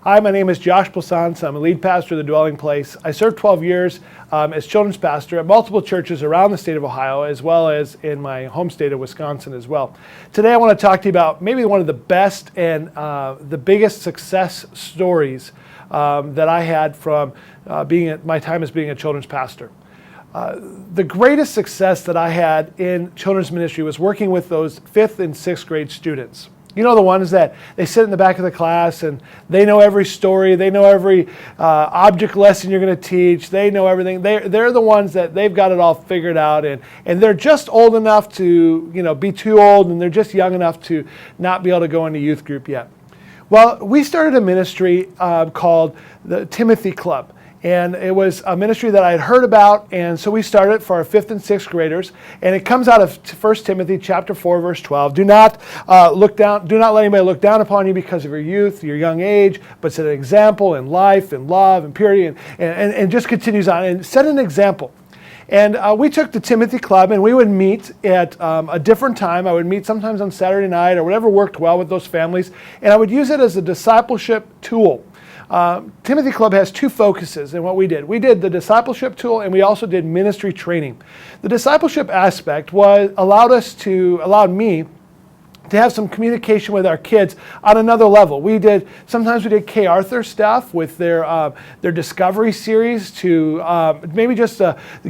Hi, my name is Josh Plaisance. I'm a lead pastor of the Dwelling Place. I served 12 years as children's pastor at multiple churches around the state of Ohio, as well as in my home state of Wisconsin as well. Today I want to talk to you about maybe one of the best and the biggest success stories that I had from my time as being a children's pastor. The greatest success that I had in children's ministry was working with those 5th and 6th grade students. You know, the ones that they sit in the back of the class and they know every story, they know every object lesson you're going to teach, they know everything. They're the ones that they've got it all figured out, and they're just old enough to, be too old, and they're just young enough to not be able to go into youth group yet. Well, we started a ministry called the Timothy Club. And it was a ministry that I had heard about, and so we started it for our 5th and 6th graders. And it comes out of 1 Timothy chapter 4, verse 12. Do not let anybody look down upon you because of your youth, your young age, but set an example in life and love and purity, and just continues on. And set an example. And we took the Timothy Club, and we would meet at a different time. I would meet sometimes on Saturday night or whatever worked well with those families, and I would use it as a discipleship tool. Timothy Club has 2 focuses in what we did. We did the discipleship tool, and we also did ministry training. The discipleship aspect allowed me to have some communication with our kids on another level. Sometimes we did Kay Arthur stuff with their Discovery series to maybe just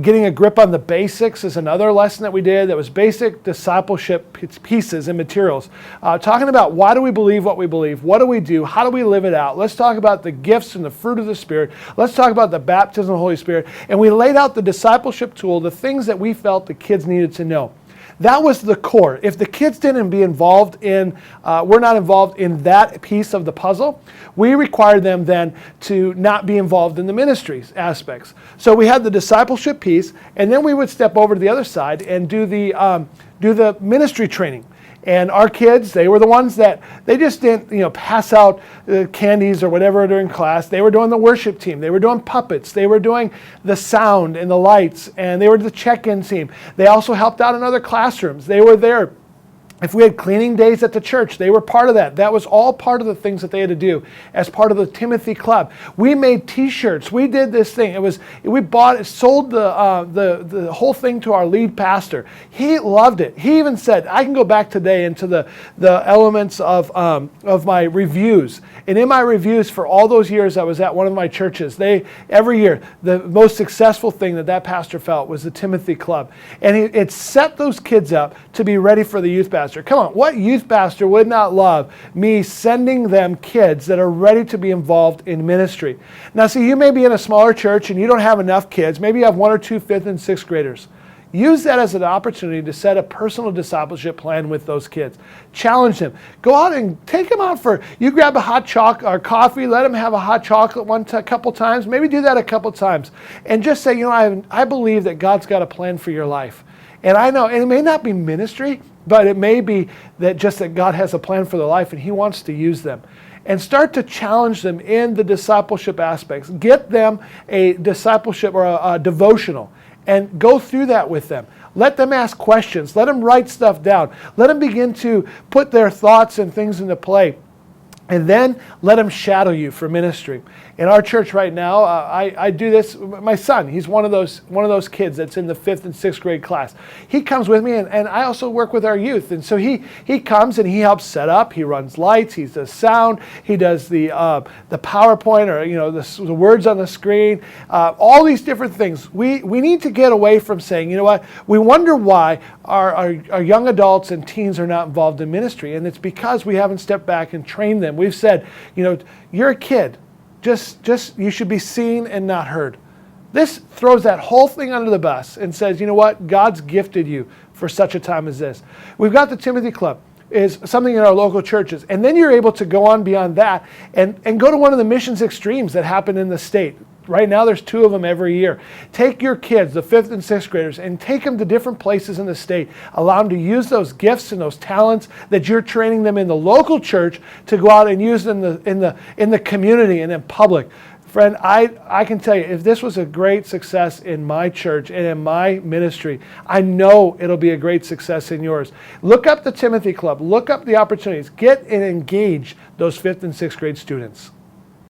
getting a grip on the basics is another lesson that we did that was basic discipleship pieces and materials. Talking about why do we believe what we believe, what do we do, how do we live it out. Let's talk about the gifts and the fruit of the Spirit. Let's talk about the baptism of the Holy Spirit. And we laid out the discipleship tool, the things that we felt the kids needed to know. That was the core. If the kids were not involved in that piece of the puzzle, we required them then to not be involved in the ministry aspects. So we had the discipleship piece, and then we would step over to the other side and do the ministry training. And our kids, they were the ones that they just didn't, pass out candies or whatever during class. They were doing the worship team. They were doing puppets. They were doing the sound and the lights, and they were the check-in team. They also helped out in other classrooms. They were there. If we had cleaning days at the church, they were part of that. That was all part of the things that they had to do as part of the Timothy Club. We made T-shirts. We did this thing. Sold the whole thing to our lead pastor. He loved it. He even said, I can go back today into the elements of my reviews. And in my reviews for all those years I was at one of my churches, every year, the most successful thing that pastor felt was the Timothy Club. And it set those kids up to be ready for the youth pastor. Come on, what youth pastor would not love me sending them kids that are ready to be involved in ministry? Now, see, you may be in a smaller church and you don't have enough kids. Maybe you have 1 or 2 5th and 6th graders. Use that as an opportunity to set a personal discipleship plan with those kids. Challenge them. Go out and take them out you grab a hot chocolate or coffee, let them have a hot chocolate a couple times, maybe do that a couple times, and just say, I believe that God's got a plan for your life. And I know, and it may not be ministry, but it may be that God has a plan for their life and He wants to use them. And start to challenge them in the discipleship aspects. Get them a discipleship or a devotional and go through that with them. Let them ask questions. Let them write stuff down. Let them begin to put their thoughts and things into play. And then let them shadow you for ministry. In our church right now, I do this. My son, he's one of those kids that's in the 5th and 6th grade class. He comes with me, and I also work with our youth. And so he comes and he helps set up. He runs lights. He does sound. He does the PowerPoint or the words on the screen. All these different things. We need to get away from saying, we wonder why our young adults and teens are not involved in ministry, and it's because we haven't stepped back and trained them. We've said, you're a kid. Just you should be seen and not heard. This throws that whole thing under the bus and says, God's gifted you for such a time as this. We've got the Timothy Club. Is something in our local churches. And then you're able to go on beyond that and go to one of the missions extremes that happen in the state. Right now there's 2 of them every year. Take your kids, the 5th and 6th graders, and take them to different places in the state. Allow them to use those gifts and those talents that you're training them in the local church to go out and use in the community and in public. Friend, I can tell you, if this was a great success in my church and in my ministry, I know it'll be a great success in yours. Look up the Timothy Club. Look up the opportunities. Get and engage those 5th and 6th grade students.